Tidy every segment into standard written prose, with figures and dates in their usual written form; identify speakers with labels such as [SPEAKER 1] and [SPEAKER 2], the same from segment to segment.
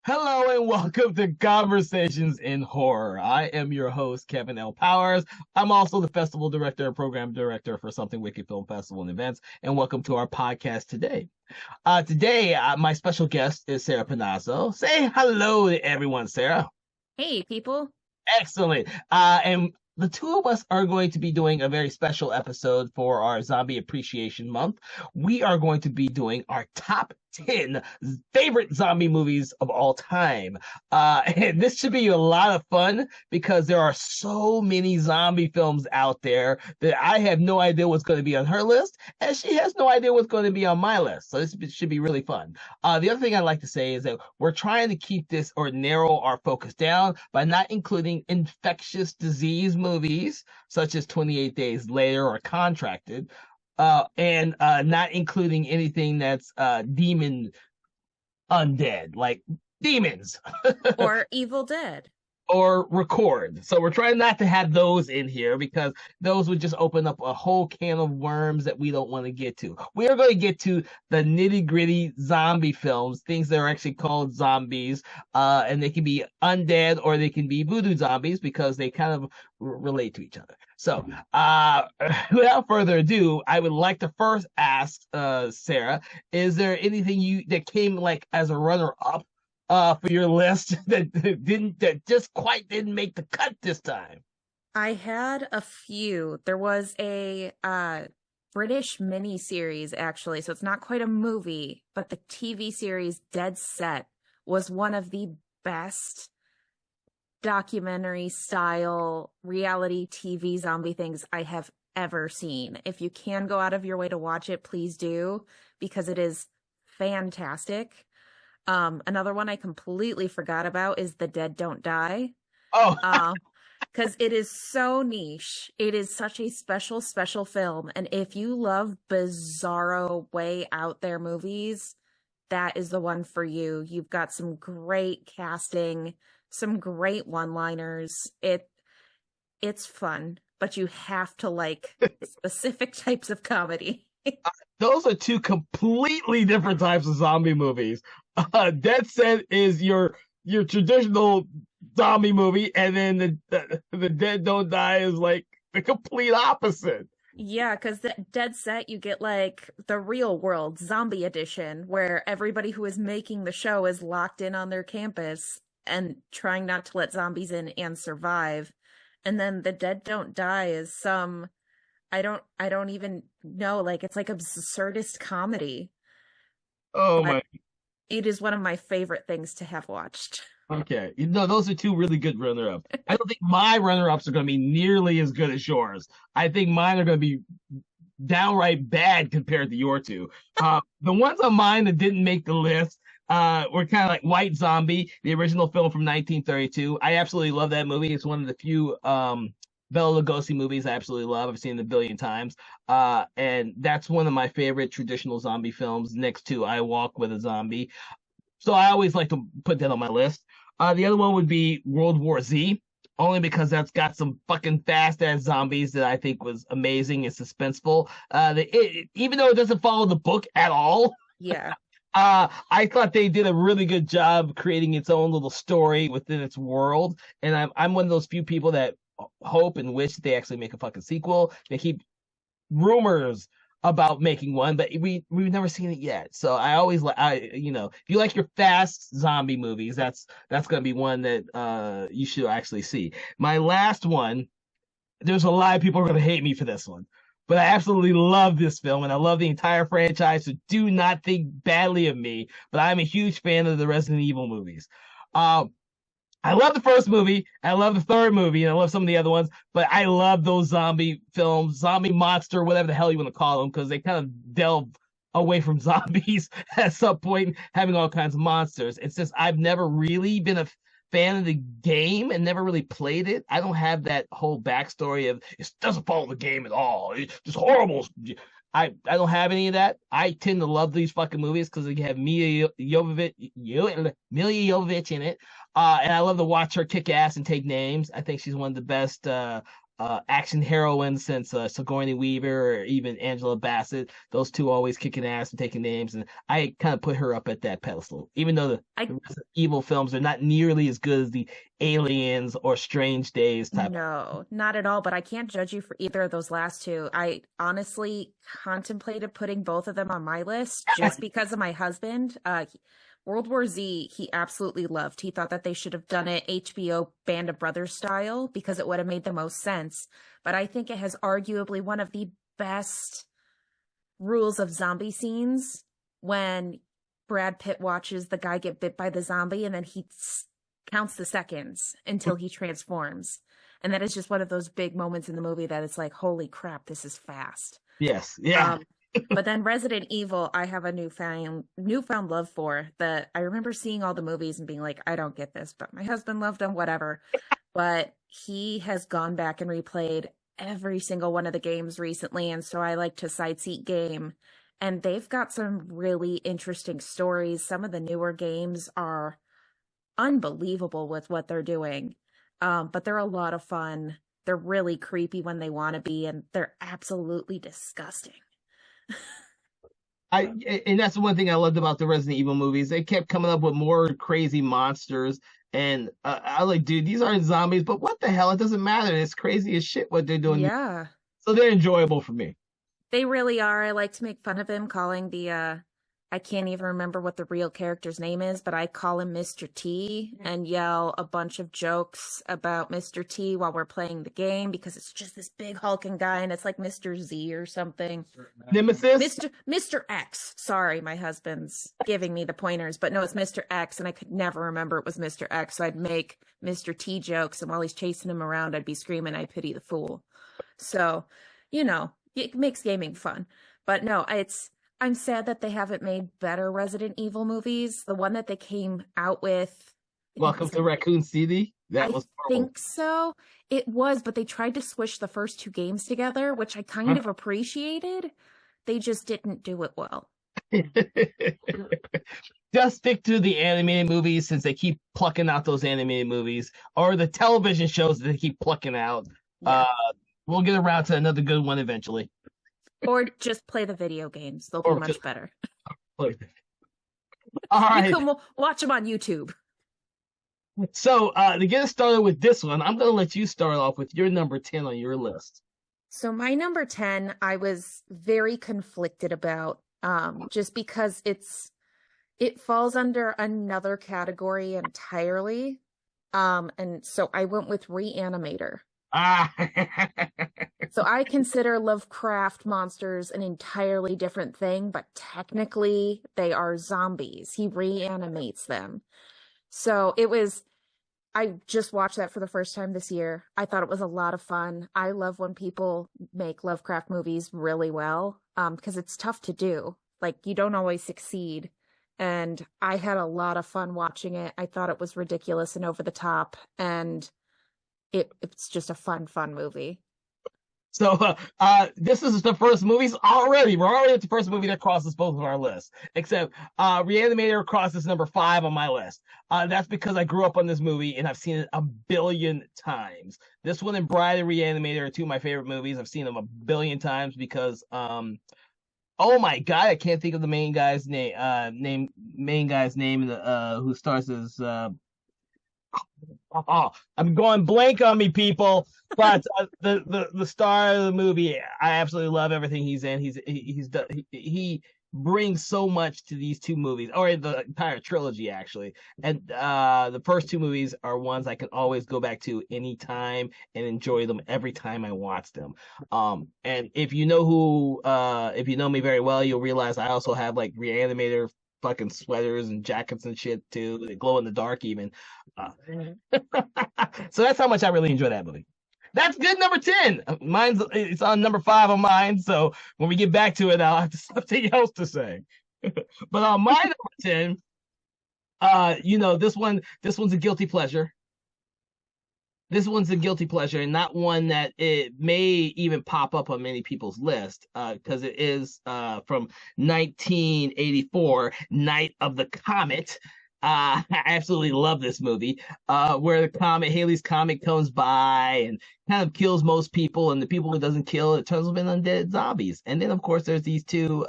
[SPEAKER 1] Hello and welcome to Conversations in Horror. I am your host, Kevin L. Powers. I'm also the festival director and program director for Something Wicked Film Festival and Events. And welcome to our podcast today. Today, my special guest is Sarah Panazzo. Say hello to everyone, Sarah.
[SPEAKER 2] Hey, people.
[SPEAKER 1] Excellent. And the two of us are going to be doing a very special episode for our Zombie Appreciation Month. We are going to be doing our top 10 favorite zombie movies of all time. And this should be a lot of fun because there are so many zombie films out there that I have no idea what's going to be on her list, and she has no idea what's going to be on my list. So this should be really fun. The other thing I'd like to say is that we're trying to keep this or narrow our focus down by not including infectious disease movies such as 28 Days Later or Contracted, and not including anything that's demon undead, like demons
[SPEAKER 2] Or Evil Dead.
[SPEAKER 1] or record. So we're trying not to have those in here because those would just open up a whole can of worms that we don't want to get to. We are going to get to the nitty gritty zombie films, things that are actually called zombies, and they can be undead or they can be voodoo zombies because they kind of relate to each other. So, without further ado, I would like to first ask Sarah, is there anything that came like as a runner up for your list that just quite didn't make the cut this time?
[SPEAKER 2] I had a few. There was a British mini series, actually, so it's not quite a movie, but the TV series Dead Set was one of the best documentary style reality TV zombie things I have ever seen. If you can go out of your way to watch it, please do, because it is fantastic. Another one I completely forgot about is The Dead Don't Die.
[SPEAKER 1] Oh,
[SPEAKER 2] Because it is so niche. It is such a special, special film. And if you love bizarro, way out there movies, that is the one for you. You've got some great casting, some great one-liners. It's fun, but you have to like specific types of comedy.
[SPEAKER 1] those are two completely different types of zombie movies. Dead Set is your traditional zombie movie, and then the Dead Don't Die is like the complete opposite.
[SPEAKER 2] Yeah, because the Dead Set, you get like the real world zombie edition, where everybody who is making the show is locked in on their campus and trying not to let zombies in and survive. And then the Dead Don't Die is some, I don't even know, like it's like absurdist comedy,
[SPEAKER 1] Oh
[SPEAKER 2] but
[SPEAKER 1] my.
[SPEAKER 2] it is one of my favorite things to have watched.
[SPEAKER 1] Okay. Those are two really good runner-ups. I don't think my runner-ups are going to be nearly as good as yours. I think mine are going to be downright bad compared to your two. The ones on mine that didn't make the list were kind of like White Zombie, the original film from 1932. I absolutely love that movie. It's one of the few Bela Lugosi movies I absolutely love. I've seen it a billion times. And that's one of my favorite traditional zombie films next to I Walk with a Zombie. So I always like to put that on my list. The other one would be World War Z, only because that's got some fucking fast ass zombies that I think was amazing and suspenseful. Even though it doesn't follow the book at all,
[SPEAKER 2] Yeah.
[SPEAKER 1] I thought they did a really good job creating its own little story within its world. And I'm one of those few people that hope and wish they actually make a fucking sequel. They keep rumors about making one, but we've never seen it yet. So I always like if you like your fast zombie movies, that's gonna be one that you should actually see. My last one, there's a lot of people who are gonna hate me for this one, but I absolutely love this film and I love the entire franchise. So do not think badly of me, but I'm a huge fan of the Resident Evil movies. Um, I love the first movie, I love the third movie, and I love some of the other ones, but I love those zombie films, zombie monster, whatever the hell you want to call them, because they kind of delve away from zombies at some point, having all kinds of monsters. And since I've never really been a fan of the game and never really played it, I don't have that whole backstory of it doesn't follow the game at all. It's just horrible. I don't have any of that. I tend to love these fucking movies because they have Mila Jovovich in it. And I love to watch her kick ass and take names. I think she's one of the best action heroines since Sigourney Weaver or even Angela Bassett. Those two always kicking ass and taking names, and I kind of put her up at that pedestal. Even though
[SPEAKER 2] I
[SPEAKER 1] the Resident Evil films are not nearly as good as the Aliens or Strange Days type.
[SPEAKER 2] No, not at all, but I can't judge you for either of those last two. I honestly contemplated putting both of them on my list just because of my husband. World War Z, he absolutely loved. He thought that they should have done it HBO Band of Brothers style because it would have made the most sense. But I think it has arguably one of the best rules of zombie scenes when Brad Pitt watches the guy get bit by the zombie and then he counts the seconds until he transforms. And that is just one of those big moments in the movie that it's like, holy crap, this is fast.
[SPEAKER 1] Yes, yeah.
[SPEAKER 2] But then Resident Evil, I have a newfound love for. That I remember seeing all the movies and being like, I don't get this, but my husband loved them, whatever. But he has gone back and replayed every single one of the games recently, and so I like to side seat game. And they've got some really interesting stories. Some of the newer games are unbelievable with what they're doing. But they're a lot of fun. They're really creepy when they want to be, and they're absolutely disgusting.
[SPEAKER 1] And that's the one thing I loved about the Resident Evil movies. They kept coming up with more crazy monsters, and I like, dude, these aren't zombies, but what the hell? It doesn't matter. It's crazy as shit what they're doing.
[SPEAKER 2] Yeah,
[SPEAKER 1] so they're enjoyable for me.
[SPEAKER 2] they really are. I like to make fun of him, calling the I can't even remember what the real character's name is, but I call him Mr. T and yell a bunch of jokes about Mr. T while we're playing the game because it's just this big hulking guy and it's like Mr. Z or something.
[SPEAKER 1] Nemesis?
[SPEAKER 2] Mr. X. Sorry, my husband's giving me the pointers, but no, it's Mr. X, and I could never remember it was Mr. X, so I'd make Mr. T jokes, and while he's chasing him around, I'd be screaming, I pity the fool. So, it makes gaming fun. But no, I'm sad that they haven't made better Resident Evil movies. The one that they came out with,
[SPEAKER 1] Welcome to Raccoon City. That was horrible.
[SPEAKER 2] think so. It was, but they tried to squish the first two games together, which I kind of appreciated. They just didn't do it well.
[SPEAKER 1] Just stick to the animated movies since they keep plucking out those animated movies, or the television shows that they keep plucking out.
[SPEAKER 2] Yeah.
[SPEAKER 1] We'll get around to another good one eventually.
[SPEAKER 2] Or just play the video games. They'll be much better.
[SPEAKER 1] All right.
[SPEAKER 2] You can watch them on YouTube.
[SPEAKER 1] So to get us started with this one, I'm going to let you start off with your number 10 on your list.
[SPEAKER 2] So my number 10, I was very conflicted about, just because it falls under another category entirely. And so I went with Reanimator. So I consider Lovecraft monsters an entirely different thing, but technically they are zombies. He reanimates them. So I just watched that for the first time this year. I thought it was a lot of fun. I love when people make Lovecraft movies really well, because it's tough to do. Like, you don't always succeed. And I had a lot of fun watching it. I thought it was ridiculous and over the top, and it's just a fun movie.
[SPEAKER 1] So this is the first movies already. We're already at the first movie that crosses both of our lists. Except Reanimator crosses number 5 on my list. That's because I grew up on this movie and I've seen it a billion times. This one and Bride and Reanimator are two of my favorite movies. I've seen them a billion times because oh my god, I can't think of the main guy's name. Who stars as I'm going blank on me, people. But the star of the movie, I absolutely love everything he's in. He brings so much to these two movies, or the entire trilogy, actually. And the first two movies are ones I can always go back to anytime and enjoy them every time I watch them. And if you know me very well, you'll realize I also have like Reanimator fucking sweaters and jackets and shit too. They glow in the dark even. So that's how much I really enjoy that movie. That's good number 10. It's on number 5 on mine. So when we get back to it, I'll have something else to say. But on my number 10, this one's a guilty pleasure. This one's a guilty pleasure, and not one that it may even pop up on many people's list, because it is from 1984, Night of the Comet. I absolutely love this movie. Where the comet Haley's comet comes by and kind of kills most people, and the people it doesn't kill, it turns them into undead zombies. And then, of course, there's these two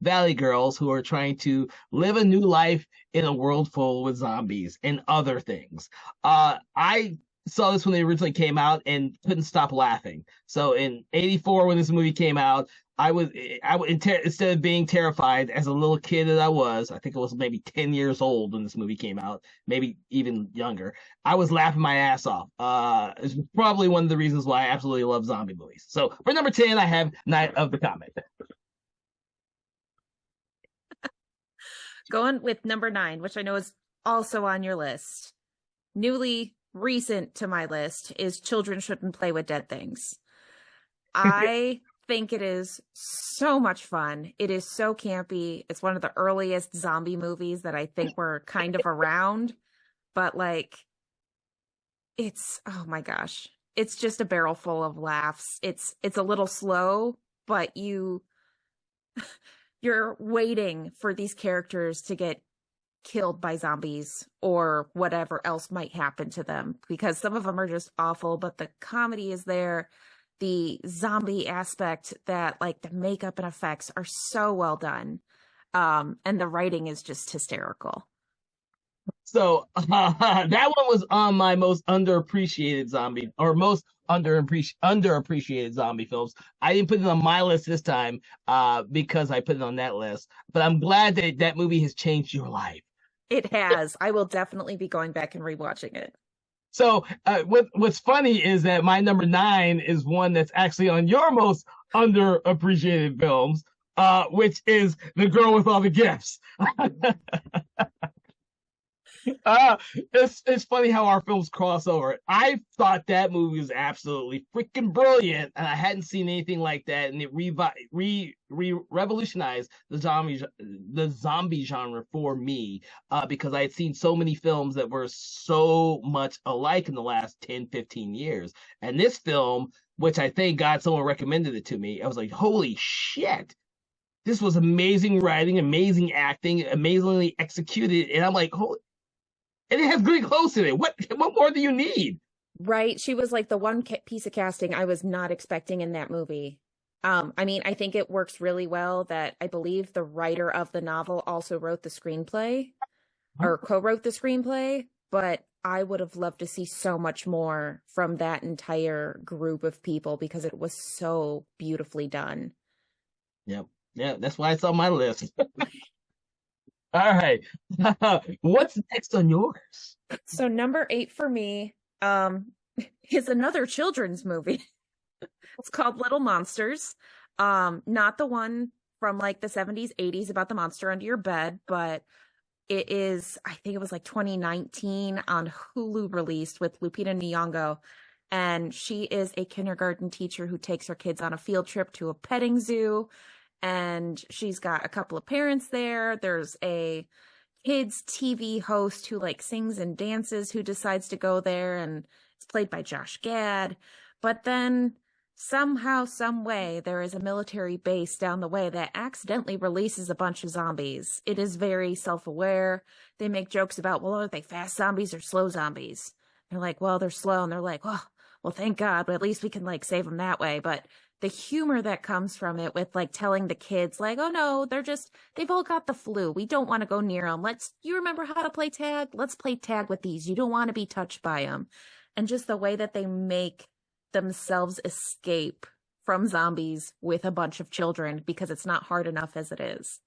[SPEAKER 1] Valley girls who are trying to live a new life in a world full with zombies and other things. I saw this when they originally came out and couldn't stop laughing. So in '84, when this movie came out, I was instead of being terrified as a little kid that I think it was maybe 10 years old when this movie came out, maybe even younger. I was laughing my ass off. It's probably one of the reasons why I absolutely love zombie movies. So for number 10, I have Night of the Comet.
[SPEAKER 2] Going with number 9, which I know is also on your list. Newly recent to my list is Children Shouldn't Play with Dead Things. I think it is so much fun. It is so campy. It's one of the earliest zombie movies that I think were kind of around, but like it's, oh my gosh. It's just a barrel full of laughs. It's a little slow, but you're waiting for these characters to get killed by zombies or whatever else might happen to them, because some of them are just awful, but the comedy is there. The zombie aspect, that like the makeup and effects are so well done. And the writing is just hysterical.
[SPEAKER 1] So that one was on my most underappreciated zombie or most underappreciated zombie films. I didn't put it on my list this time because I put it on that list. But I'm glad that that movie has changed your life.
[SPEAKER 2] It has. I will definitely be going back and rewatching it.
[SPEAKER 1] So what's funny is that my number 9 is one that's actually on your most underappreciated films, which is The Girl with All the Gifts. It's funny how our films cross over. I thought that movie was absolutely freaking brilliant, and I hadn't seen anything like that, and it revolutionized the zombie genre for me, because I had seen so many films that were so much alike in the last 10, 15 years. And this film, which I thank God someone recommended it to me, I was like, holy shit. This was amazing writing, amazing acting, amazingly executed, and I'm like, holy, and it has Glenn Close in it. What more do you need?
[SPEAKER 2] Right. She was like the one piece of casting I was not expecting in that movie. I mean, I think it works really well that I believe the writer of the novel also wrote the screenplay or co-wrote the screenplay, but I would have loved to see so much more from that entire group of people because it was so beautifully done.
[SPEAKER 1] Yep. Yeah, that's why it's on my list. All right. What's next on yours?
[SPEAKER 2] So number 8 for me is another children's movie. It's called Little Monsters. Not the one from like the 70s, 80s about the monster under your bed, but it is, I think it was like 2019 on Hulu released with Lupita Nyong'o. And she is a kindergarten teacher who takes her kids on a field trip to a petting zoo. And she's got a couple of parents there. There's a kids TV host who like sings and dances who decides to go there, and it's played by Josh Gad. But then somehow, some way, there is a military base down the way that accidentally releases a bunch of zombies. It is very self-aware. They make jokes about, well, are they fast zombies or slow zombies? They're like, well, they're slow. And they're like, well, thank God, but at least we can like save them that way. But the humor that comes from it with like telling the kids like, oh no, they've all got the flu. We don't want to go near them. You remember how to play tag? Let's play tag with these. You don't want to be touched by them. And just the way that they make themselves escape from zombies with a bunch of children because it's not hard enough as it is.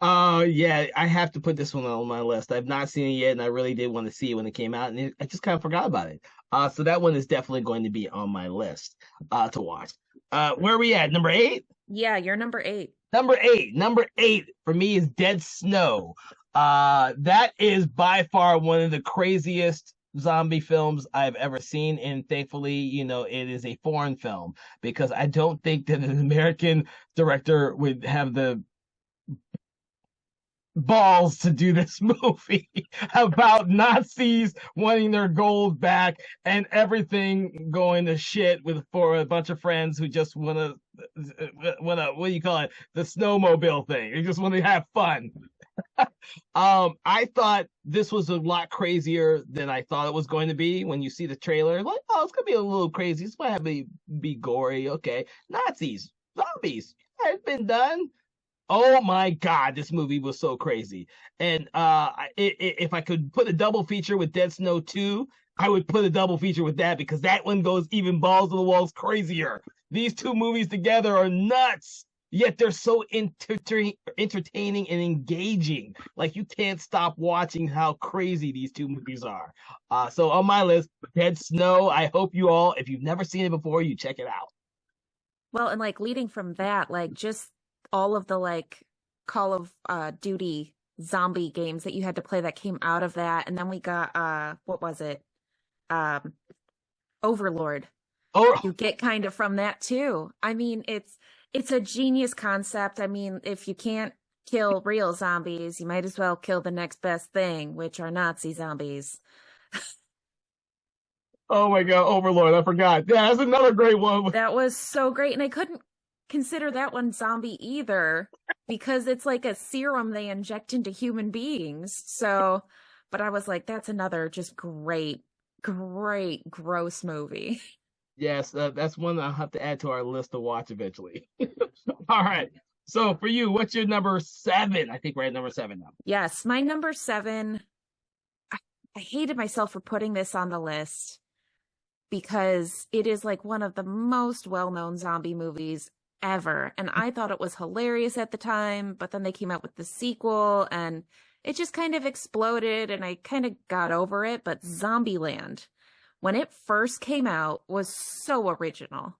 [SPEAKER 1] Yeah, I have to put this one on my list. I've not seen it yet, and I really did want to see it when it came out, and I just kind of forgot about it. So that one is definitely going to be on my list to watch. Where are we at? Number 8?
[SPEAKER 2] Yeah, you're number 8.
[SPEAKER 1] Number eight for me is Dead Snow. That is by far one of the craziest zombie films I've ever seen, and thankfully, it is a foreign film because I don't think that an American director would have the balls to do this movie about Nazis wanting their gold back and everything going to shit with for a bunch of friends who just want to what do you call it, the snowmobile thing, they just want to have fun. I thought this was a lot crazier than I thought it was going to be. When you see the trailer, like, oh, it's gonna be a little crazy. It's gonna have to be gory. Okay, Nazis, zombies, it's been done. Oh my God, this movie was so crazy. And if I could put a double feature with Dead Snow 2, I would put a double feature with that because that one goes even balls to the walls crazier. These two movies together are nuts, yet they're so entertaining and engaging. Like you can't stop watching how crazy these two movies are. So on my list, Dead Snow. I hope you all, if you've never seen it before, you check it out.
[SPEAKER 2] Well, and like leading from that, like just all of the like Call of Duty zombie games that you had to play that came out of that, and then we got what was it? Um Overlord.
[SPEAKER 1] Oh,
[SPEAKER 2] You get kind of from that too. I mean, it's a genius concept. I mean, if you can't kill real zombies, you might as well kill the next best thing, which are Nazi zombies.
[SPEAKER 1] oh my God, Overlord! I forgot. Yeah, that's another great one.
[SPEAKER 2] That was so great. And I couldn't consider that one zombie either because it's like a serum they inject into human beings. So, but I was like, that's another just great, great, gross movie.
[SPEAKER 1] Yes, that's one I'll have to add to our list to watch eventually. All right. So for you, what's your number seven? I think we're at number seven now.
[SPEAKER 2] Yes, my number seven, I hated myself for putting this on the list because it is like one of the most well-known zombie movies ever. And I thought it was hilarious at the time, but then they came out with the sequel and it just kind of exploded and I kind of got over it. But Zombieland, when it first came out, was so original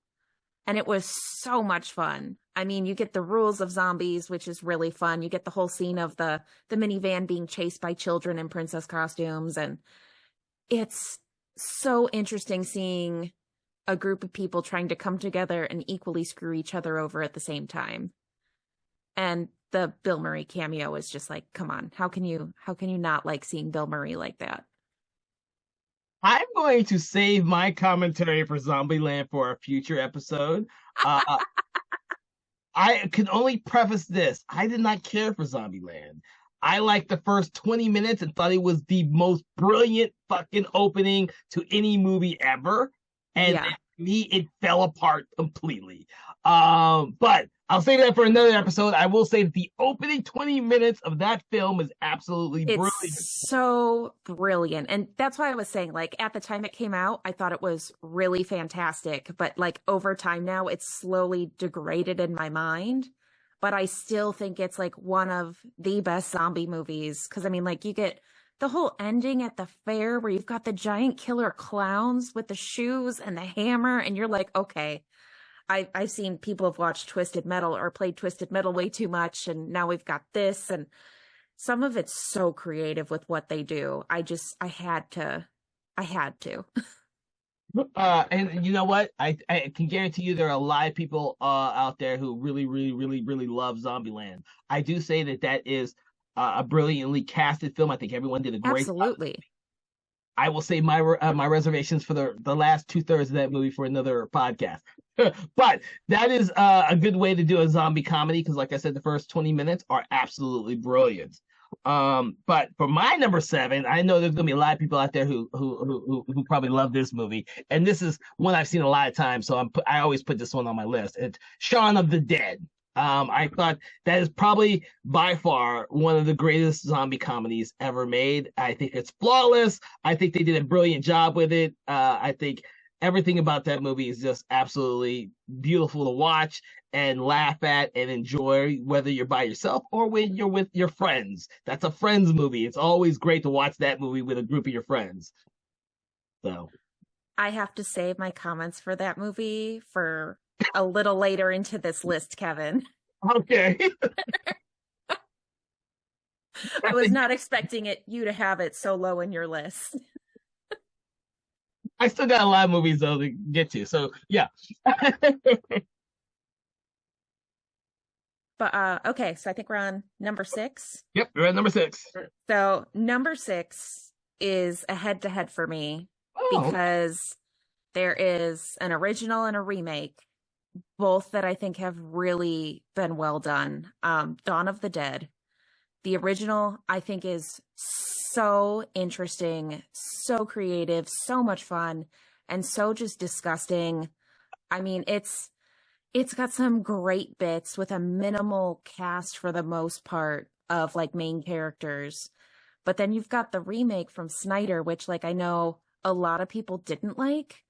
[SPEAKER 2] and it was so much fun. I mean, you get the rules of zombies, which is really fun. You get the whole scene of the minivan being chased by children in princess costumes, and it's so interesting seeing a group of people trying to come together and equally screw each other over at the same time. And the Bill Murray cameo is just like, come on, how can you not like seeing Bill Murray like that?
[SPEAKER 1] I'm going to save my commentary for Zombieland for a future episode. Uh, I can only preface this. I did not care for Zombieland. I liked the first 20 minutes and thought it was the most brilliant fucking opening to any movie ever. And
[SPEAKER 2] Yeah.
[SPEAKER 1] to me, it fell apart completely. But I'll save that for another episode. I will say that the opening 20 minutes of that film is absolutely brilliant.
[SPEAKER 2] It's so brilliant. And that's why I was saying, like, at the time it came out, I thought it was really fantastic. But, like, over time now, it's slowly degraded in my mind. But I still think it's, like, one of the best zombie movies. Because, I mean, like, you get the whole ending at the fair where you've got the giant killer clowns with the shoes and the hammer. And you're like, okay, I've seen people have watched Twisted Metal or played Twisted Metal way too much. And now we've got this. And some of it's so creative with what they do. I had to.
[SPEAKER 1] And you know what? I can guarantee you there are a lot of people out there who really, really, really, really love Zombieland. I do say that that is a brilliantly casted film. I think everyone did a great job.
[SPEAKER 2] Absolutely.
[SPEAKER 1] I will save my reservations for the last 2/3 of that movie for another podcast. But that is a good way to do a zombie comedy because, like I said, the first 20 minutes are absolutely brilliant. But for my number seven, I know there's gonna be a lot of people out there who probably love this movie, and this is one I've seen a lot of times, so I always put this one on my list. It's Shaun of the Dead. I thought that is probably by far one of the greatest zombie comedies ever made. I think it's flawless. I think they did a brilliant job with it. I think everything about that movie is just absolutely beautiful to watch and laugh at and enjoy, whether you're by yourself or when you're with your friends. That's a friends movie. It's always great to watch that movie with a group of your friends. So
[SPEAKER 2] I have to save my comments for that movie for a little later into this list, Kevin.
[SPEAKER 1] okay.
[SPEAKER 2] I was not expecting you to have it so low in your list.
[SPEAKER 1] I still got a lot of movies though to get to. So yeah.
[SPEAKER 2] But okay, so I think we're on number six.
[SPEAKER 1] Yep, we're at number six.
[SPEAKER 2] So number six is a head-to-head for me
[SPEAKER 1] Oh, okay.
[SPEAKER 2] because there is an original and a remake, both that I think have really been well done. Dawn of the Dead. The original, I think, is so interesting, so creative, so much fun, and so just disgusting. I mean, it's got some great bits with a minimal cast for the most part of like main characters. But then you've got the remake from Snyder, which like I know a lot of people didn't like,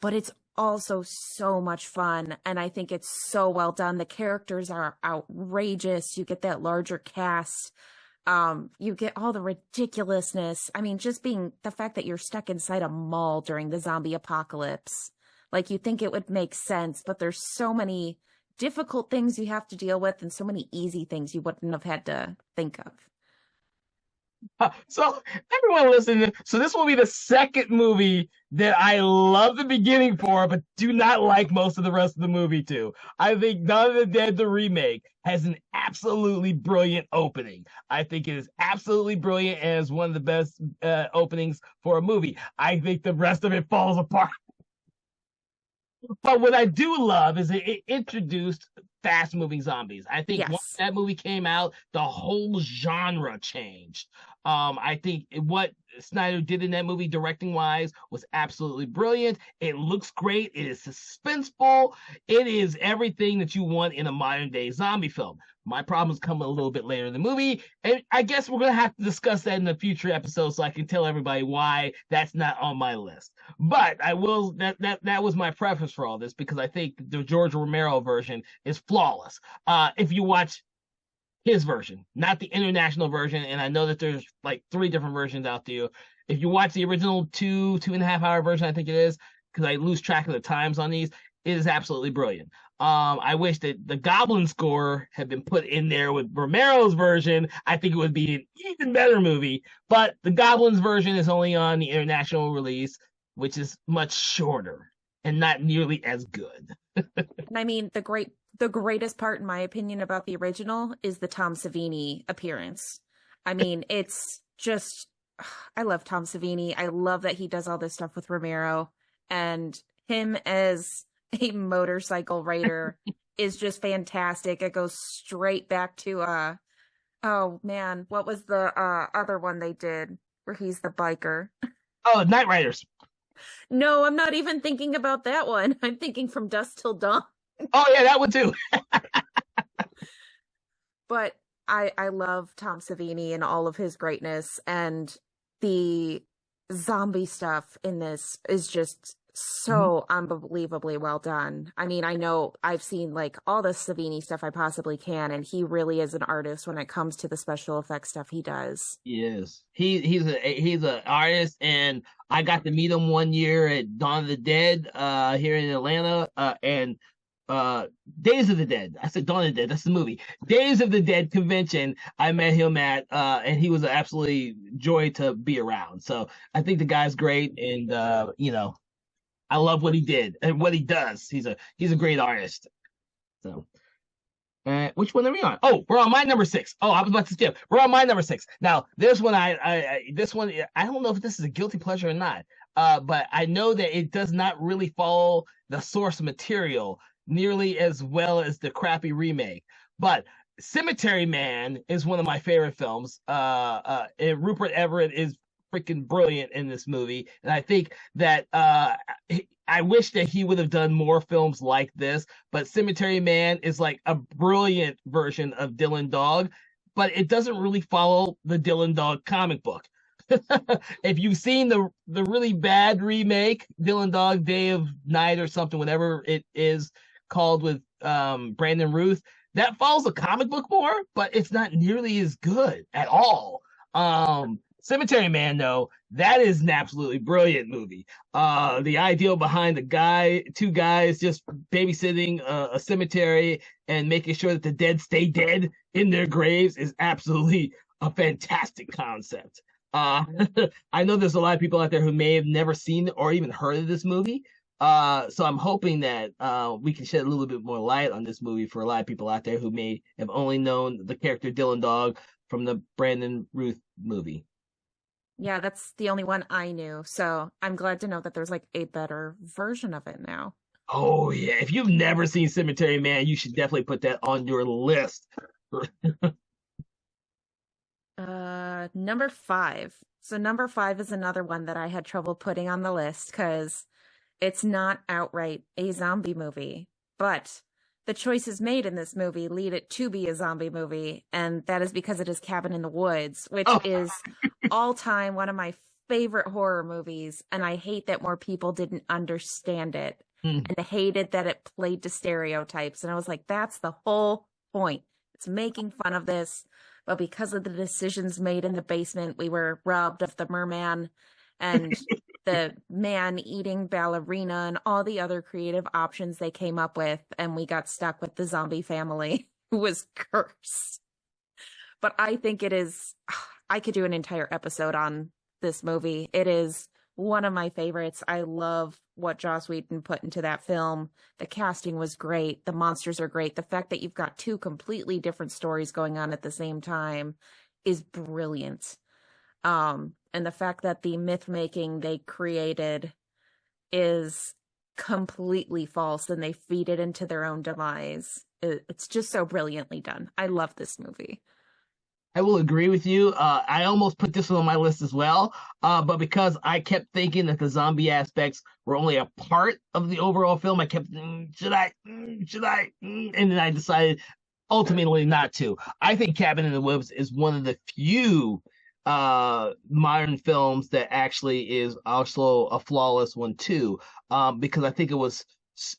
[SPEAKER 2] but it's also so much fun. And I think it's so well done. The characters are outrageous. You get that larger cast. You get all the ridiculousness. I mean, just being the fact that you're stuck inside a mall during the zombie apocalypse. Like you think it would make sense, but there's so many difficult things you have to deal with and so many easy things you wouldn't have had to think of.
[SPEAKER 1] So everyone listening, so this will be the second movie that I love the beginning for, but do not like most of the rest of the movie too. I think Dawn of the Dead, the remake, has an absolutely brilliant opening. I think it is absolutely brilliant and is one of the best openings for a movie. I think the rest of it falls apart. But what I do love is it introduced fast moving zombies. I think once
[SPEAKER 2] Yes.
[SPEAKER 1] that movie came out, the whole genre changed. I think what Snyder did in that movie, directing wise, was absolutely brilliant. It looks great. It is suspenseful. It is everything that you want in a modern day zombie film. My problems come a little bit later in the movie, and I guess we're gonna have to discuss that in a future episode, so I can tell everybody why that's not on my list. But I will that was my preference for all this because I think the George Romero version is flawless. If you watch his version, not the international version, and I know that there's like three different versions out there. If you watch the original 2.5 hour version, I think it is, because I lose track of the times on these, it is absolutely brilliant. I wish that the Goblin score had been put in there with Romero's version. I think it would be an even better movie. But the Goblins version is only on the international release, which is much shorter and not nearly as good.
[SPEAKER 2] And I mean, the greatest part, in my opinion, about the original is the Tom Savini appearance. I mean, it's just, I love Tom Savini. I love that he does all this stuff with Romero, and him as a motorcycle rider is just fantastic. It goes straight back to, oh man, what was the other one they did where he's the biker?
[SPEAKER 1] Oh, Night Riders.
[SPEAKER 2] No, I'm not even thinking about that one. I'm thinking From Dusk Till Dawn.
[SPEAKER 1] Oh yeah, that one too.
[SPEAKER 2] But I love Tom Savini and all of his greatness, and the zombie stuff in this is just so unbelievably well done. I mean, I know I've seen like all the Savini stuff I possibly can, and he really is an artist when it comes to the special effects stuff he does.
[SPEAKER 1] He is. He's an artist, and I got to meet him one year at Dawn of the Dead here in Atlanta, and uh Days of the Dead. I said Dawn of the Dead. That's the movie. Days of the Dead convention. I met him at, and he was an absolutely joy to be around. So I think the guy's great, and I love what he did and what he does. He's a great artist. So. Which one are we on? Oh, we're on my number six. Oh, I was about to skip. We're on my number six. Now, this one, this one, I don't know if this is a guilty pleasure or not. But I know that it does not really follow the source material nearly as well as the crappy remake. But Cemetery Man is one of my favorite films. And Rupert Everett is freaking brilliant in this movie, and I think that I wish that he would have done more films like this. But Cemetery Man is like a brilliant version of Dylan Dog, but it doesn't really follow the Dylan Dog comic book. If you've seen the really bad remake, Dylan Dog Day of Night or something, whatever it is called, with Brandon Ruth, that follows the comic book more, but it's not nearly as good at all. Cemetery Man, though, that is an absolutely brilliant movie. The ideal behind two guys just babysitting a cemetery and making sure that the dead stay dead in their graves is absolutely a fantastic concept. Uh, I know there's a lot of people out there who may have never seen or even heard of this movie. So I'm hoping that we can shed a little bit more light on this movie for a lot of people out there who may have only known the character Dylan Dog from the Brandon Ruth movie.
[SPEAKER 2] Yeah, that's the only one I knew. So I'm glad to know that there's like a better version of it now.
[SPEAKER 1] Oh yeah, if you've never seen Cemetery Man, you should definitely put that on your list.
[SPEAKER 2] Number five. So number five is another one that I had trouble putting on the list because it's not outright a zombie movie, but the choices made in this movie lead it to be a zombie movie, and that is because it is Cabin in the Woods, which
[SPEAKER 1] Oh,
[SPEAKER 2] is all time one of my favorite horror movies, and I hate that more people didn't understand it
[SPEAKER 1] hmm.
[SPEAKER 2] and hated that it played to stereotypes. And I was like, that's the whole point. It's making fun of this, but because of the decisions made in the basement, we were robbed of the merman and the man eating ballerina and all the other creative options they came up with, and we got stuck with the zombie family who was cursed. But I think it is, I could do an entire episode on this movie. It is one of my favorites. I love what Joss Whedon put into that film. The casting was great. The monsters are great. The fact that you've got two completely different stories going on at the same time is brilliant. And the fact that the myth making they created is completely false and they feed it into their own demise. It's just so brilliantly done. I love this movie.
[SPEAKER 1] I will agree with you. I almost put this one on my list as well, but because I kept thinking that the zombie aspects were only a part of the overall film, I kept, should I? Should I? And then I decided ultimately not to. I think Cabin in the Woods is one of the few modern films that actually is also a flawless one too, because I think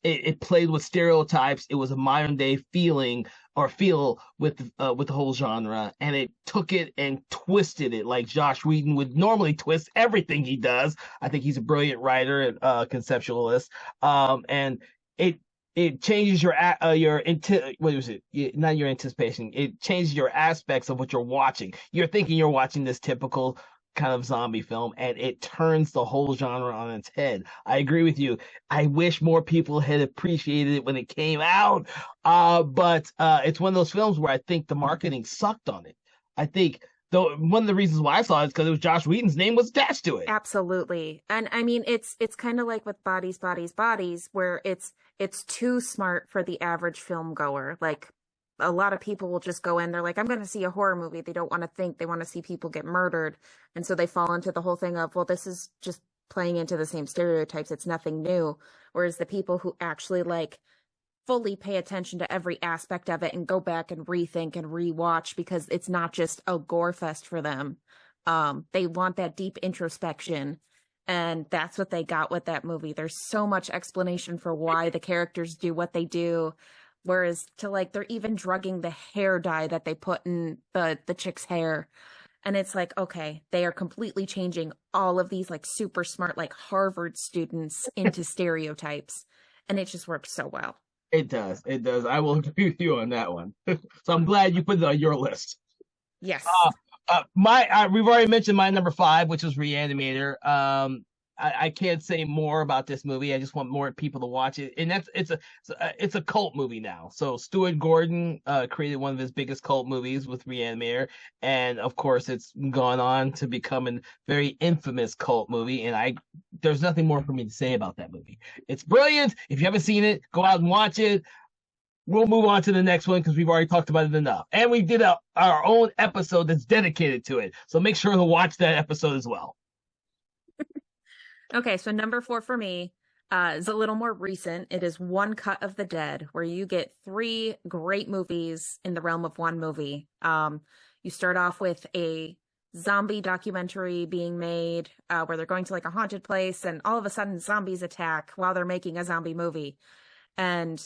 [SPEAKER 1] it played with stereotypes. It was a modern day feeling or feel with the whole genre, and it took it and twisted it like Josh Whedon would normally twist everything he does. I think he's a brilliant writer and conceptualist, and it it changes what was it? Not your anticipation. It changes your aspects of what you're watching. You're thinking you're watching this typical kind of zombie film, and it turns the whole genre on its head. I agree with you. I wish more people had appreciated it when it came out. But it's one of those films where I think the marketing sucked on it. I think though one of the reasons why I saw it is because it was Josh Whedon's name was attached to it.
[SPEAKER 2] Absolutely. And I mean it's kind of like with Bodies, Bodies, Bodies, where it's too smart for the average film goer. Like a lot of people will just go in, they're like, I'm going to see a horror movie. They don't want to think, they want to see people get murdered. And so they fall into the whole thing of, well, this is just playing into the same stereotypes. It's nothing new. Whereas the people who actually like fully pay attention to every aspect of it and go back and rethink and rewatch because it's not just a gore fest for them. They want that deep introspection. And that's what they got with that movie. There's so much explanation for why the characters do what they do. Whereas to like they're even drugging the hair dye that they put in the chick's hair. And it's like, okay, they are completely changing all of these like super smart, like Harvard students into stereotypes. And it just works so well.
[SPEAKER 1] It does. It does. I will agree with you on that one. So I'm glad you put it on your list.
[SPEAKER 2] Yes.
[SPEAKER 1] My we've already mentioned my number five, which was Reanimator. I can't say more about this movie. I just want more people to watch it, and it's a cult movie now. So Stuart Gordon created one of his biggest cult movies with Reanimator, and of course, it's gone on to become a very infamous cult movie. And there's nothing more for me to say about that movie. It's brilliant. If you haven't seen it, go out and watch it. We'll move on to the next one because we've already talked about it enough. And we did our own episode that's dedicated to it. So make sure to watch that episode as well.
[SPEAKER 2] Okay, so number four for me is a little more recent. It is One Cut of the Dead, where you get three great movies in the realm of one movie. You start off with a zombie documentary being made where they're going to like a haunted place, and all of a sudden zombies attack while they're making a zombie movie. And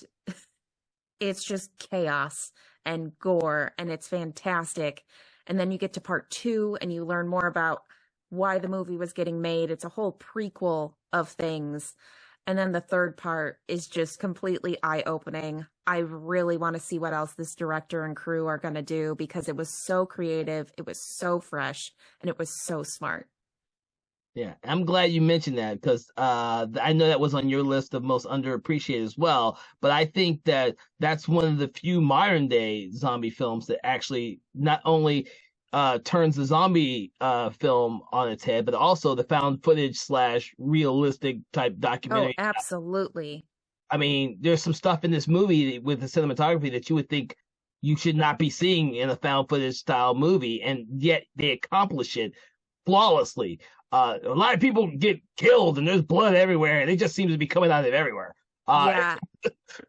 [SPEAKER 2] it's just chaos and gore, and it's fantastic. And then you get to part two, and you learn more about why the movie was getting made. It's a whole prequel of things. And then the third part is just completely eye-opening. I really want to see what else this director and crew are going to do because it was so creative, it was so fresh, and it was so smart.
[SPEAKER 1] Yeah, I'm glad you mentioned that because I know that was on your list of most underappreciated as well. But I think that that's one of the few modern day zombie films that actually not only turns the zombie film on its head, but also the found footage slash realistic type
[SPEAKER 2] Oh,
[SPEAKER 1] documentary.
[SPEAKER 2] absolutely.
[SPEAKER 1] I mean, there's some stuff in this movie with the cinematography that you would think you should not be seeing in a found footage style movie, and yet they accomplish it flawlessly. A lot of people get killed, and there's blood everywhere, and it just seems to be coming out of everywhere.
[SPEAKER 2] Yeah.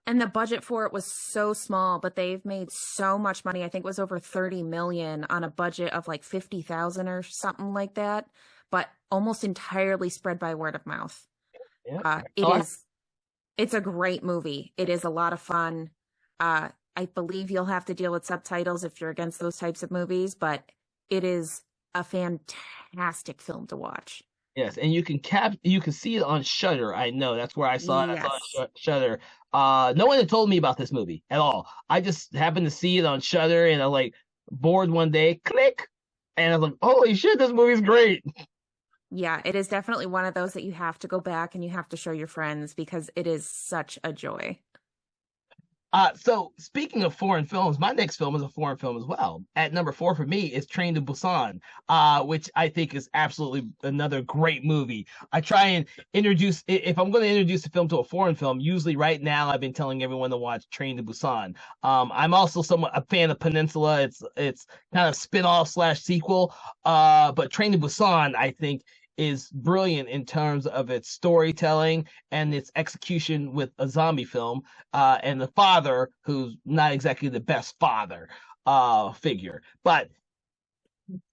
[SPEAKER 2] And the budget for it was so small, but they've made so much money. I think it was over 30 million on a budget of like 50,000 or something like that, but almost entirely spread by word of mouth.
[SPEAKER 1] Yeah.
[SPEAKER 2] It
[SPEAKER 1] Oh,
[SPEAKER 2] is, it's a great movie. It is a lot of fun. I believe you'll have to deal with subtitles if you're against those types of movies, but it is a fantastic film to watch.
[SPEAKER 1] yes, and you can see it on Shudder. I know that's where I saw it. I saw it
[SPEAKER 2] Yes.
[SPEAKER 1] on Shudder. No one had told me about this movie at all. I just happened to see it on Shudder, and I like bored one day, click, and I was like, "Holy shit, this movie's great!"
[SPEAKER 2] Yeah, it is definitely one of those that you have to go back and you have to show your friends because it is such a joy.
[SPEAKER 1] So speaking of foreign films, my next film is a foreign film as well. At number 4 for me is Train to Busan, which I think is absolutely another great movie. I try and introduce, if I'm going to introduce a film to a foreign film, usually right now I've been telling everyone to watch Train to Busan. I'm also somewhat a fan of Peninsula. It's kind of spin-off slash sequel. But Train to Busan, I think, is brilliant in terms of its storytelling and its execution with a zombie film, and the father, who's not exactly the best father figure. But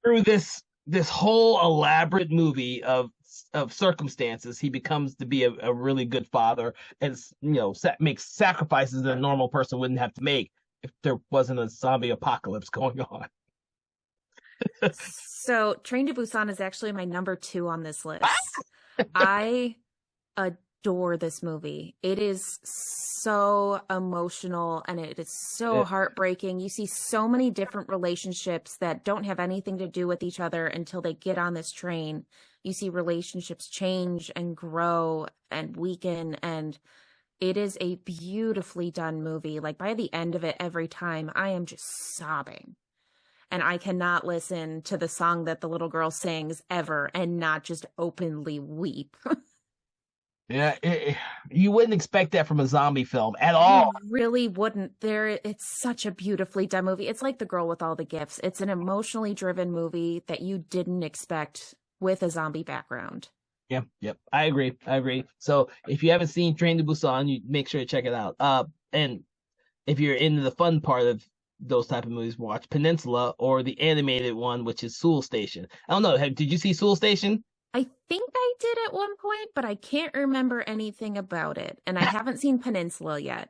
[SPEAKER 1] through this whole elaborate movie of circumstances, he becomes to be a really good father, and makes sacrifices that a normal person wouldn't have to make if there wasn't a zombie apocalypse going on.
[SPEAKER 2] So, Train to Busan is actually my number two on this list. I adore this movie. It is so emotional and it is so heartbreaking. You see so many different relationships that don't have anything to do with each other until they get on this train. You see relationships change and grow and weaken, and it is a beautifully done movie. Like by the end of it, every time I am just sobbing. And I cannot listen to the song that the little girl sings ever and not just openly weep.
[SPEAKER 1] Yeah, you wouldn't expect that from a zombie film at
[SPEAKER 2] You
[SPEAKER 1] all.
[SPEAKER 2] really wouldn't. It's such a beautifully done movie. It's like The Girl with All the Gifts. It's an emotionally driven movie that you didn't expect with a zombie background.
[SPEAKER 1] Yep. I agree. So if you haven't seen Train to Busan, you make sure to check it out. And if you're into the fun part of those type of movies, watch Peninsula or the animated one, which is Seoul Station. I don't know. Did you see Seoul Station?
[SPEAKER 2] I think I did at one point, but I can't remember anything about it. And I haven't seen Peninsula yet.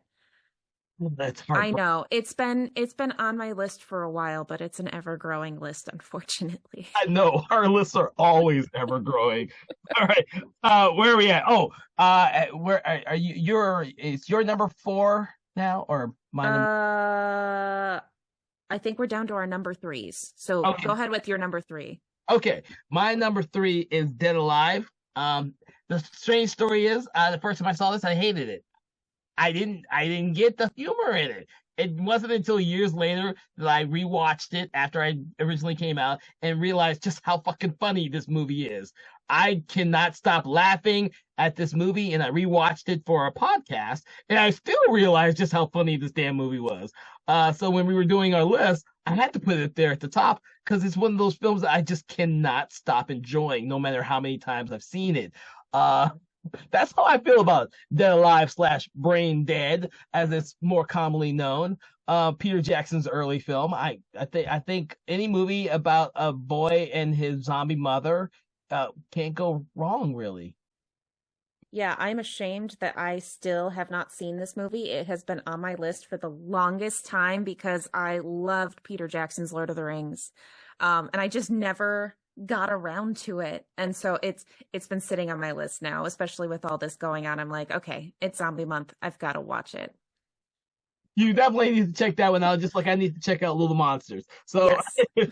[SPEAKER 1] That's
[SPEAKER 2] I
[SPEAKER 1] hard.
[SPEAKER 2] know. It's been on my list for a while, but it's an ever-growing list, unfortunately.
[SPEAKER 1] I know our lists are always ever growing. All right. Where are we at? Oh, where are you? Is your number 4 now or my number?
[SPEAKER 2] I think we're down to our number threes. So
[SPEAKER 1] Okay.
[SPEAKER 2] go ahead with your number three.
[SPEAKER 1] Okay, my number 3 is Dead Alive. The strange story is, the first time I saw this, I hated it. I didn't get the humor in it. It wasn't until years later that I rewatched it after I originally came out and realized just how fucking funny this movie is. I cannot stop laughing at this movie, and I rewatched it for a podcast, and I still realized just how funny this damn movie was. So when we were doing our list, I had to put it there at the top because it's one of those films that I just cannot stop enjoying, no matter how many times I've seen it. Uh, that's how I feel about Dead Alive slash Brain Dead, as it's more commonly known. Peter Jackson's early film. I think any movie about a boy and his zombie mother can't go wrong, really.
[SPEAKER 2] Yeah, I'm ashamed that I still have not seen this movie. It has been on my list for the longest time because I loved Peter Jackson's Lord of the Rings. And I just never got around to it. And so it's been sitting on my list now, especially with all this going on. I'm like, okay, it's zombie month. I've got to watch it.
[SPEAKER 1] You definitely need to check that one out, just like I need to check out Little Monsters. So
[SPEAKER 2] Yes.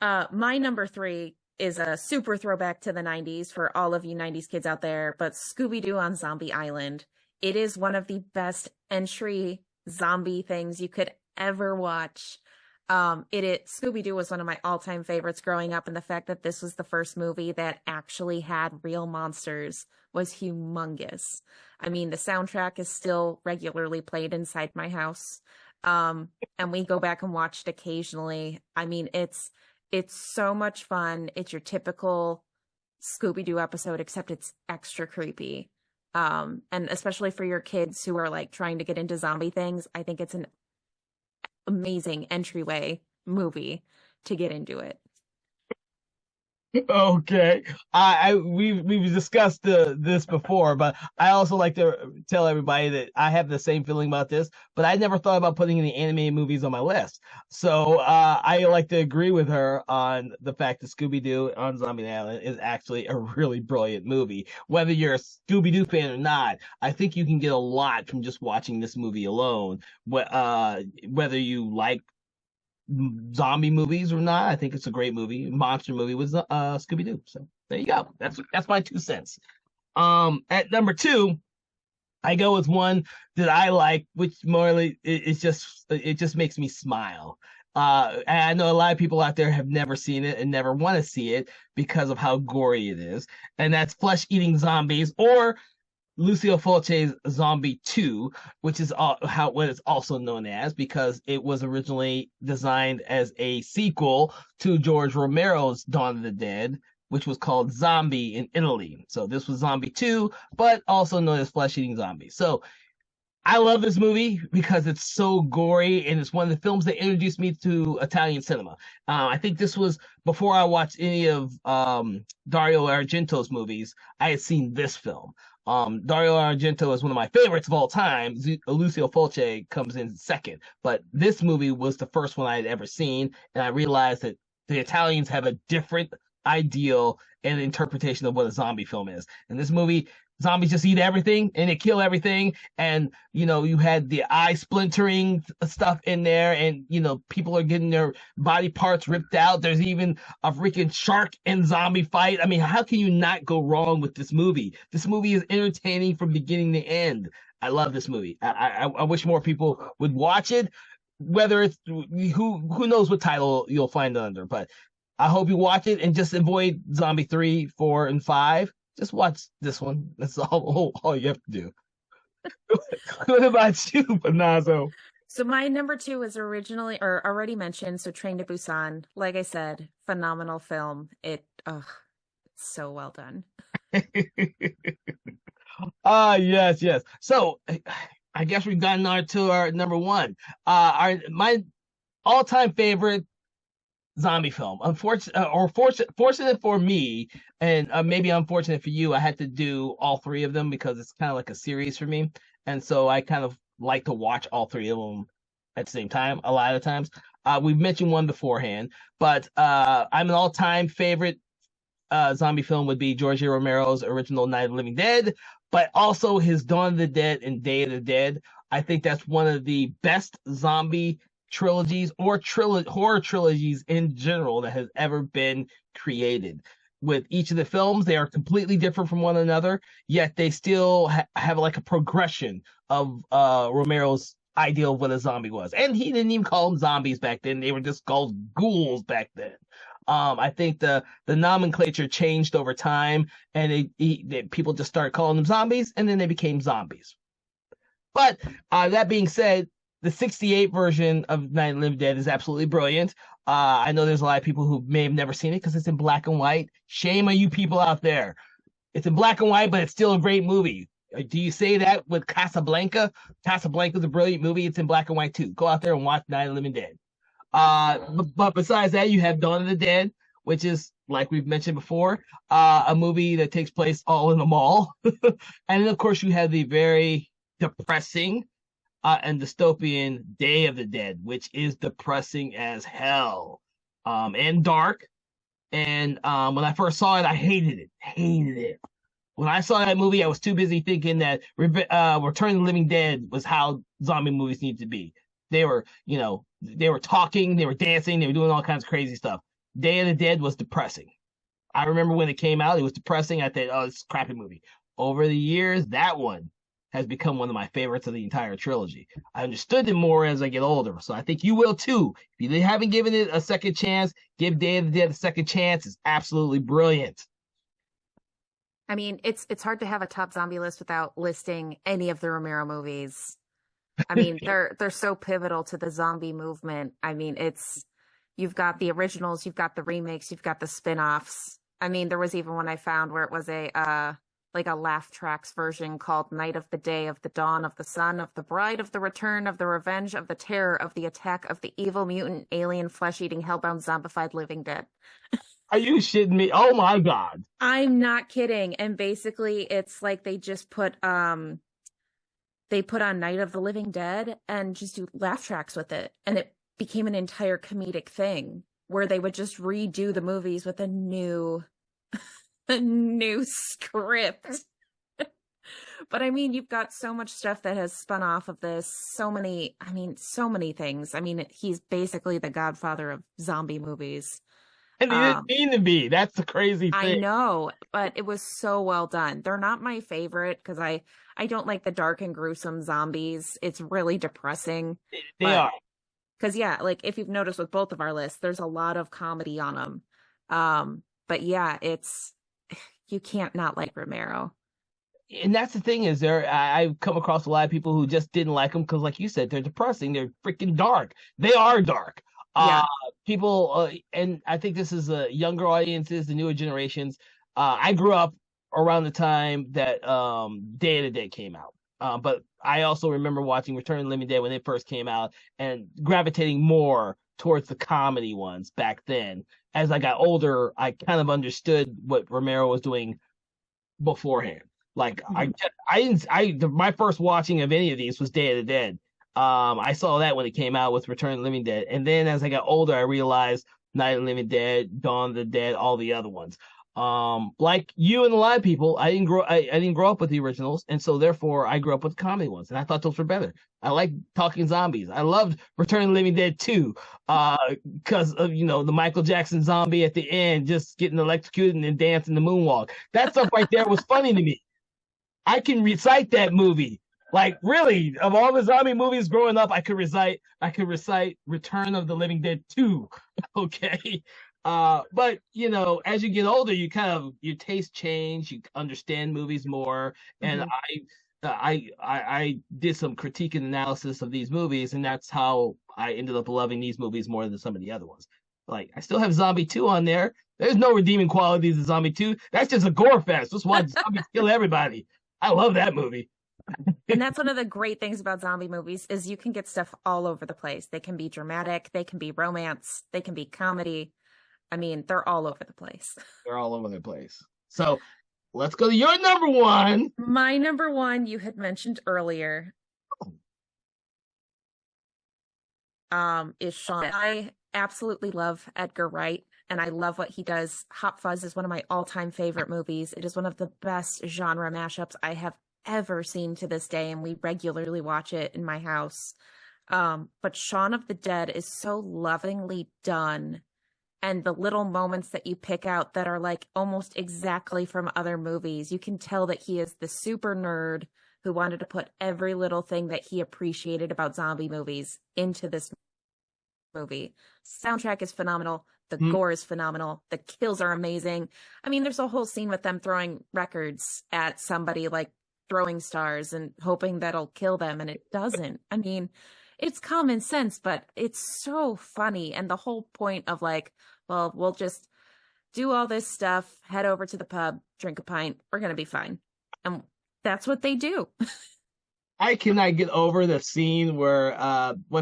[SPEAKER 2] My number three is a super throwback to the 90s for all of you 90s kids out there, but Scooby-Doo on Zombie Island. It is one of the best entry zombie things you could ever watch. Scooby-Doo was one of my all-time favorites growing up, and the fact that this was the first movie that actually had real monsters was humongous. I mean, the soundtrack is still regularly played inside my house. And we go back and watch it occasionally. I mean, it's so much fun. It's your typical Scooby-Doo episode, except it's extra creepy. And especially for your kids who are like trying to get into zombie things, I think it's an amazing entryway movie to get into it.
[SPEAKER 1] Okay. We've discussed this before, but I also like to tell everybody that I have the same feeling about this, but I never thought about putting any animated movies on my list. So I like to agree with her on the fact that Scooby-Doo on Zombie Island is actually a really brilliant movie. Whether you're a Scooby-Doo fan or not, I think you can get a lot from just watching this movie alone. Whether you like zombie movies or not, I think it's a great movie. Monster movie was Scooby-Doo. So there you go. That's my 2 cents. At number 2, I go with one that I like, which morally it just makes me smile. And I know a lot of people out there have never seen it and never want to see it because of how gory it is, and that's Flesh-Eating Zombies, or Lucio Fulci's Zombie 2, which is what it's also known as, because it was originally designed as a sequel to George Romero's Dawn of the Dead, which was called Zombie in Italy. So this was Zombie 2, but also known as Flesh-Eating Zombies. So I love this movie because it's so gory, and it's one of the films that introduced me to Italian cinema. I think this was before I watched any of Dario Argento's movies. I had seen this film. Dario Argento is one of my favorites of all time. Lucio Fulci comes in second, but this movie was the first one I had ever seen, and I realized that the Italians have a different ideal and interpretation of what a zombie film is. And this movie, zombies just eat everything and they kill everything, and you had the eye splintering stuff in there, and people are getting their body parts ripped out. There's even a freaking shark and zombie fight. I mean, how can you not go wrong with this movie? This movie is entertaining from beginning to end. I love this movie. I wish more people would watch it, whether it's who knows what title you'll find it under, but I hope you watch it and just avoid Zombie 3, 4, and 5. Just watch this one. That's all you have to do. What about you, Panazzo?
[SPEAKER 2] So my number 2 was already mentioned. So Train to Busan. Like I said, phenomenal film. It's so well done.
[SPEAKER 1] Yes. So I guess we've gotten on to our number 1. My all-time favorite zombie film. Fortunate for me, and maybe unfortunate for you, I had to do all 3 of them because it's kind of like a series for me, and so I kind of like to watch all 3 of them at the same time a lot of times. We've mentioned one beforehand, but I'm an all-time favorite zombie film would be George Romero's original Night of the Living Dead, but also his Dawn of the Dead and Day of the Dead. I think that's one of the best zombie trilogies or horror trilogies in general that has ever been created. With each of the films, they are completely different from one another, yet they still have like a progression of Romero's ideal of what a zombie was. And he didn't even call them zombies back then. They were just called ghouls back then. I think the nomenclature changed over time, and people just started calling them zombies, and then they became zombies. But that being said, the 1968 version of Night of the Living Dead is absolutely brilliant. I know there's a lot of people who may have never seen it because it's in black and white. Shame on you people out there. It's in black and white, but it's still a great movie. Do you say that with Casablanca? Casablanca's a brilliant movie. It's in black and white too. Go out there and watch Night of the Living Dead. But besides that, you have Dawn of the Dead, which is, like we've mentioned before, a movie that takes place all in a mall. And then, of course, you have the very depressing and dystopian Day of the Dead, which is depressing as hell, and dark. And when I first saw it, I hated it. When I saw that movie, I was too busy thinking that Return of the Living Dead was how zombie movies need to be. They were talking, they were dancing, they were doing all kinds of crazy stuff. Day of the Dead was depressing. I remember when it came out, it was depressing. I thought, oh, it's a crappy movie. Over the years, that one has become one of my favorites of the entire trilogy. I understood it more as I get older, so I think you will too. If you haven't given it a second chance, give Day of the Dead a second chance. It's absolutely brilliant.
[SPEAKER 2] I mean, it's hard to have a top zombie list without listing any of the Romero movies. I mean, they're so pivotal to the zombie movement. I mean, it's you've got the originals, you've got the remakes, you've got the spin-offs. I mean, there was even one I found where it was a like a laugh tracks version called Night of the Day of the Dawn of the Sun of the Bride of the Return of the Revenge of the Terror of the Attack of the Evil Mutant Alien Flesh-Eating Hellbound Zombified Living Dead.
[SPEAKER 1] Are you shitting me? Oh my God.
[SPEAKER 2] I'm not kidding. And basically it's like they just put on Night of the Living Dead and just do laugh tracks with it. And it became an entire comedic thing where they would just redo the movies with a new script. But I mean, you've got so much stuff that has spun off of this. So many things. I mean, he's basically the godfather of zombie movies.
[SPEAKER 1] And he didn't mean to be. That's the crazy thing.
[SPEAKER 2] I know, but it was so well done. They're not my favorite because I don't like the dark and gruesome zombies. It's really depressing.
[SPEAKER 1] They are.
[SPEAKER 2] Because, yeah, like if you've noticed with both of our lists, there's a lot of comedy on them. But yeah, you can't not like Romero.
[SPEAKER 1] And that's the thing is I've come across a lot of people who just didn't like them because, like you said, they're depressing. They're freaking dark. They are dark.
[SPEAKER 2] Yeah.
[SPEAKER 1] People, and I think this is younger audiences, the newer generations. I grew up around the time that Day of the Dead came out. But I also remember watching Return of the Living Dead when it first came out and gravitating more towards the comedy ones back then. As I got older, I kind of understood what Romero was doing beforehand. Like my first watching of any of these was Day of the Dead. I saw that when it came out with Return of the Living Dead. And then as I got older, I realized Night of the Living Dead, Dawn of the Dead, all the other ones. Like you and a lot of people, I didn't grow up with the originals, and so therefore I grew up with the comedy ones, and I thought those were better. I like Talking Zombies. I loved Return of the Living Dead 2, because of the Michael Jackson zombie at the end just getting electrocuted and then dancing the moonwalk. That stuff right there was funny to me. I can recite that movie. Like really, of all the zombie movies growing up, I could recite Return of the Living Dead 2. Okay. But as you get older, your taste change, you understand movies more. And I did some critique and analysis of these movies, and that's how I ended up loving these movies more than some of the other ones. Like I still have Zombie 2 on there. There's no redeeming qualities of Zombie 2. That's just a gore fest. Just watch zombies kill everybody. I love that movie.
[SPEAKER 2] And that's one of the great things about zombie movies is you can get stuff all over the place. They can be dramatic, they can be romance, they can be comedy. I mean, they're all over the place.
[SPEAKER 1] They're all over the place. So let's go to your number one.
[SPEAKER 2] My number one, you had mentioned earlier, is Shaun. I absolutely love Edgar Wright, and I love what he does. Hot Fuzz is one of my all-time favorite movies. It is one of the best genre mashups I have ever seen to this day, and we regularly watch it in my house. But Shaun of the Dead is so lovingly done. And the little moments that you pick out that are like almost exactly from other movies, you can tell that he is the super nerd who wanted to put every little thing that he appreciated about zombie movies into this movie. Soundtrack is phenomenal. The gore is phenomenal. The kills are amazing. I mean, there's a whole scene with them throwing records at somebody, like throwing stars and hoping that'll kill them, and it doesn't. I mean, it's common sense, but it's so funny. And the whole point of like, well, we'll just do all this stuff, head over to the pub, drink a pint, we're going to be fine. And that's what they do.
[SPEAKER 1] I cannot get over the scene where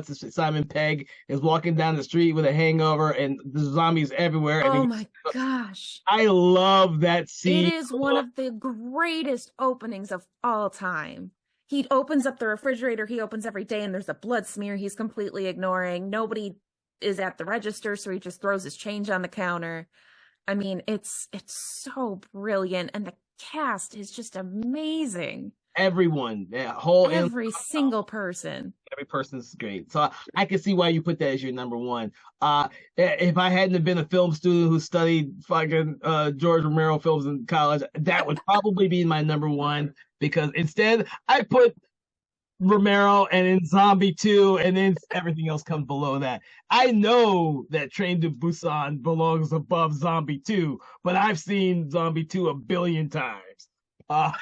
[SPEAKER 1] Simon Pegg is walking down the street with a hangover and the zombies everywhere.
[SPEAKER 2] Oh my gosh.
[SPEAKER 1] I love that scene.
[SPEAKER 2] It is one of the greatest openings of all time. He opens up the refrigerator he opens every day, and there's a blood smear he's completely ignoring. Nobody is at the register, so he just throws his change on the counter. I mean, it's so brilliant, and the cast is just amazing.
[SPEAKER 1] Everyone, that whole
[SPEAKER 2] Every single person.
[SPEAKER 1] every person's great. So I can see why you put that as your number one. If I hadn't have been a film student who studied fucking George Romero films in college, that would probably be my number one because instead I put Romero and then Zombie 2, and then everything else comes below that. I know that Train to Busan belongs above Zombie 2, but I've seen Zombie 2 a billion times. Uh,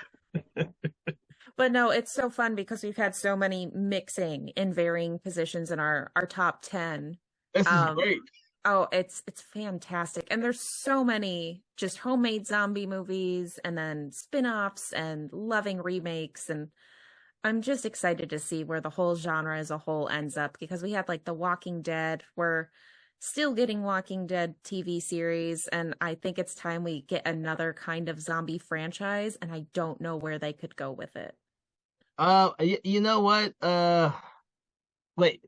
[SPEAKER 2] But no, it's so fun because we've had so many mixing in varying positions in our top 10.
[SPEAKER 1] this is
[SPEAKER 2] Um,
[SPEAKER 1] great.
[SPEAKER 2] oh, it's fantastic. And there's so many just homemade zombie movies and then spin-offs and loving remakes, and I'm just excited to see where the whole genre as a whole ends up because we had like The Walking Dead. We're still getting Walking Dead TV series, and I think it's time we get another kind of zombie franchise, and I don't know where they could go with it.
[SPEAKER 1] You know what? Wait,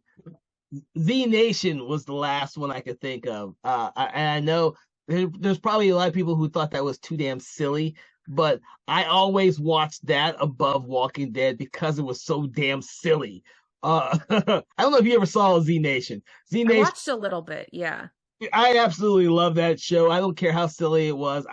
[SPEAKER 1] Z Nation was the last one I could think of. And I know there's probably a lot of people who thought that was too damn silly, but I always watched that above Walking Dead because it was so damn silly. I don't know if you ever saw Z Nation. Z
[SPEAKER 2] I
[SPEAKER 1] Nation,
[SPEAKER 2] watched a little bit, yeah.
[SPEAKER 1] I absolutely love that show. I don't care how silly it was.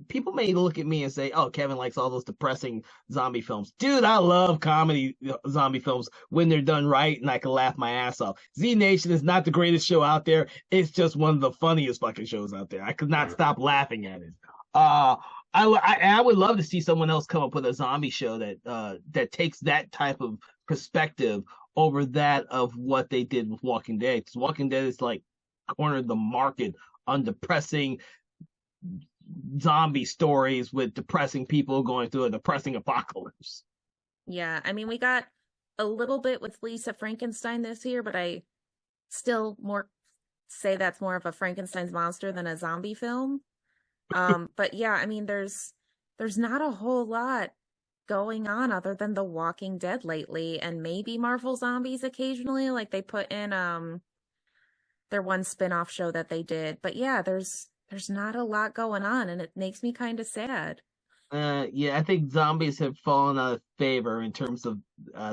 [SPEAKER 1] People may look at me and say, "Oh, Kevin likes all those depressing zombie films." Dude, I love comedy zombie films when they're done right and I can laugh my ass off. Z Nation is not the greatest show out there. It's just one of the funniest fucking shows out there. I could not stop laughing at it. I would love to see someone else come up with a zombie show that takes that type of perspective over that of what they did with Walking Dead. Because Walking Dead is like cornered the market on depressing zombie stories with depressing people going through a depressing apocalypse.
[SPEAKER 2] Yeah, I mean, we got a little bit with Lisa Frankenstein this year, but I still more say that's more of a Frankenstein's monster than a zombie film. But yeah, I mean, there's not a whole lot going on other than The Walking Dead lately, and maybe Marvel Zombies occasionally, like they put in their one spin-off show that they did. But yeah, there's not a lot going on, and it makes me kind of sad.
[SPEAKER 1] Yeah, I think zombies have fallen out of favor in terms of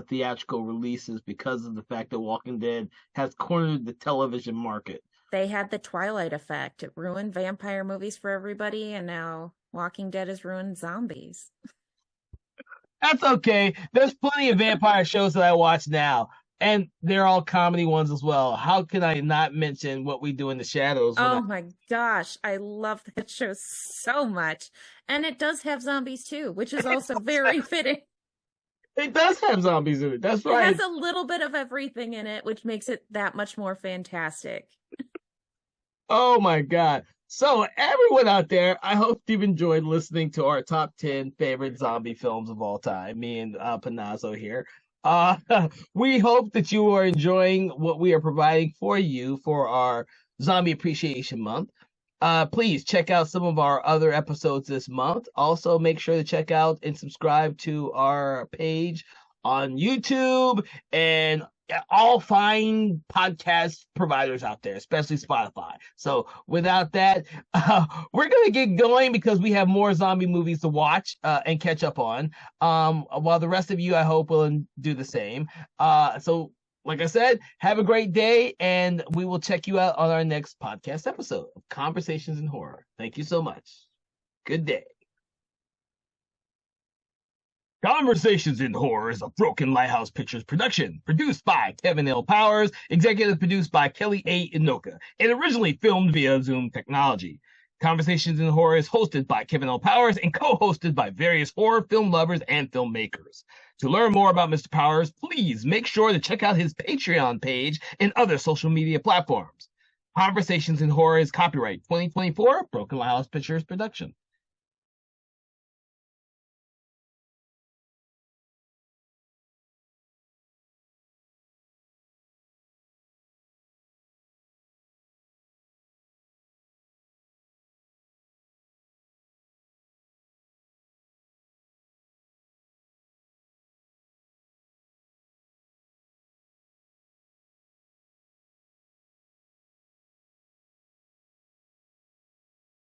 [SPEAKER 1] theatrical releases because of the fact that Walking Dead has cornered the television market.
[SPEAKER 2] They had the Twilight effect. It ruined vampire movies for everybody, and now Walking Dead has ruined zombies.
[SPEAKER 1] That's okay. There's plenty of vampire shows that I watch now, and they're all comedy ones as well. How can I not mention What We Do in the Shadows?
[SPEAKER 2] Oh my gosh, I love that show so much. And it does have zombies too, which is also very fitting.
[SPEAKER 1] It does have zombies in it. That's
[SPEAKER 2] It
[SPEAKER 1] right.
[SPEAKER 2] has a little bit of everything in it, which makes it that much more fantastic.
[SPEAKER 1] Oh my God. So, everyone out there, I hope you've enjoyed listening to our top 10 favorite zombie films of all time. Me and Panazzo here. Uh, we hope that you are enjoying what we are providing for you for our Zombie Appreciation Month. Please check out some of our other episodes this month. Also, make sure to check out and subscribe to our page on YouTube and all fine podcast providers out there, especially Spotify. So without that, we're going to get going because we have more zombie movies to watch and catch up on. While the rest of you, I hope, will do the same. So like I said, have a great day, and we will check you out on our next podcast episode of Conversations in Horror. Thank you so much. Good day. Conversations in Horror is a Broken Lighthouse Pictures production, produced by Kevin L. Powers, executive produced by Kelly A. Inoka, and originally filmed via Zoom technology. Conversations in Horror is hosted by Kevin L. Powers and co-hosted by various horror film lovers and filmmakers. To learn more about Mr. Powers, please make sure to check out his Patreon page and other social media platforms. Conversations in Horror is copyright 2024 Broken Lighthouse Pictures production.